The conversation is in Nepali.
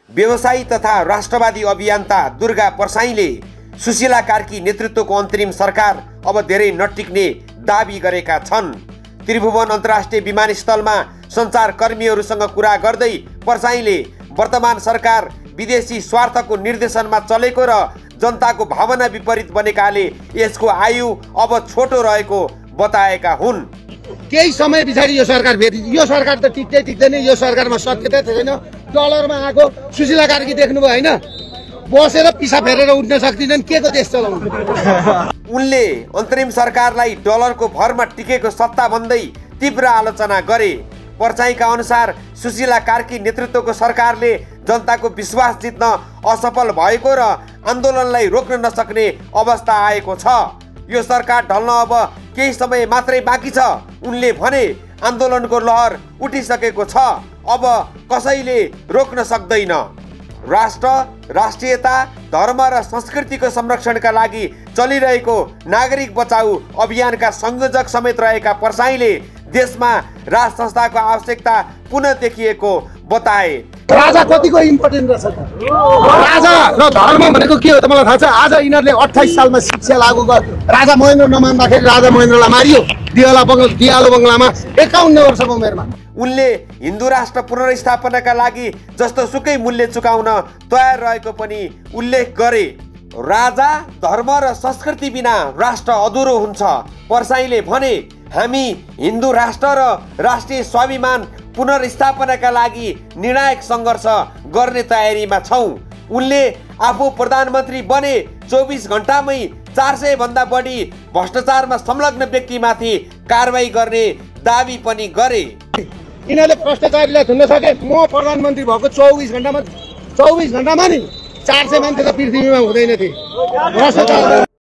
व्यवसायी तथा राष्ट्रवादी अभियन्ता दुर्गा परसाईले सुशीला कार्की नेतृत्वको अन्तरिम सरकार अब धेरै नटिक्ने दाबी गरेका छन्। त्रिभुवन अन्तर्राष्ट्रिय विमानस्थलमा सञ्चारकर्मीहरूसँग कुरा गर्दै परसाईले वर्तमान सरकार विदेशी स्वार्थको निर्देशनमा चलेको र जनताको भावना विपरीत बनेकाले यसको आयु अब छोटो रहेको बताएका हुन्। केही समय पछाडि यो सरकार भेटी, यो सरकार त टिक्दैन, यो सरकारमा सत्यता छैन। डलरमा आएको सुशीला कार्की देख्नुभयो होइन, बसेर पिसा फेरेर उठ्न सक्दिनन्, के को देश चलाउनु। उनले अन्तरिम सरकारलाई डलरको भरमा टिकेको सत्ता भन्दै तीव्र आलोचना गरे। परसाईका अनुसार सुशीला कार्की नेतृत्वको सरकारले जनताको विश्वास जित्न असफल भएको र आन्दोलनलाई रोक्न नसक्ने अवस्था आएको छ। यो सरकार ढल्न अब केही समय मात्रै बाँकी छ। उनले भने आन्दोलनको लहर उठिसकेको छ, अब कसैले रोक्न सक्दैन। राष्ट्र, राष्ट्रियता, धर्म र संस्कृतिको संरक्षणका लागि चलिरहेको नागरिक बचाऊ अभियानका संयोजक समेत रहेका परसाईले देशमा राज संस्थाको आवश्यकता पुनः देखिएको बताए। राजा कतिको इम्पोर्टेन्ट रहेछ त? राजा र धर्म भनेको के हो त मलाई थाहा छ। आज यिनीहरूले 28 सालमा शिक्षा लागू गर्यो। राजा महेन्द्र नमान्दाखेरि राजा महेन्द्रलाई मारियो दियालो बङ्गलामा 51 वर्षको उमेरमा। उनले हिन्दू राष्ट्र पुनर्स्थापनाका लागि जस्तो सुकै मूल्य चुकाउन तयार रहेको पनि उल्लेख गरे। राजा, धर्म र संस्कृति बिना राष्ट्र अधुरो हुन्छ। परसाईले भने हामी हिन्दू राष्ट्र र राष्ट्रिय स्वाभिमान पुनर्स्थापनाका लागि निर्णायक सङ्घर्ष गर्ने तयारीमा छौँ। उनले आफू प्रधानमन्त्री बने 24 घण्टामै 400 भन्दा बढी भ्रष्टाचारमा संलग्न व्यक्तिमाथि कारबाही गर्ने दाबी पनि गरे। यिनीहरूले भ्रष्टाचारीलाई थुन्न सके। म प्रधानमन्त्री भएको 24 घण्टामा नि 400 मान्छे त पृथ्वीमा हुँदैन थिए।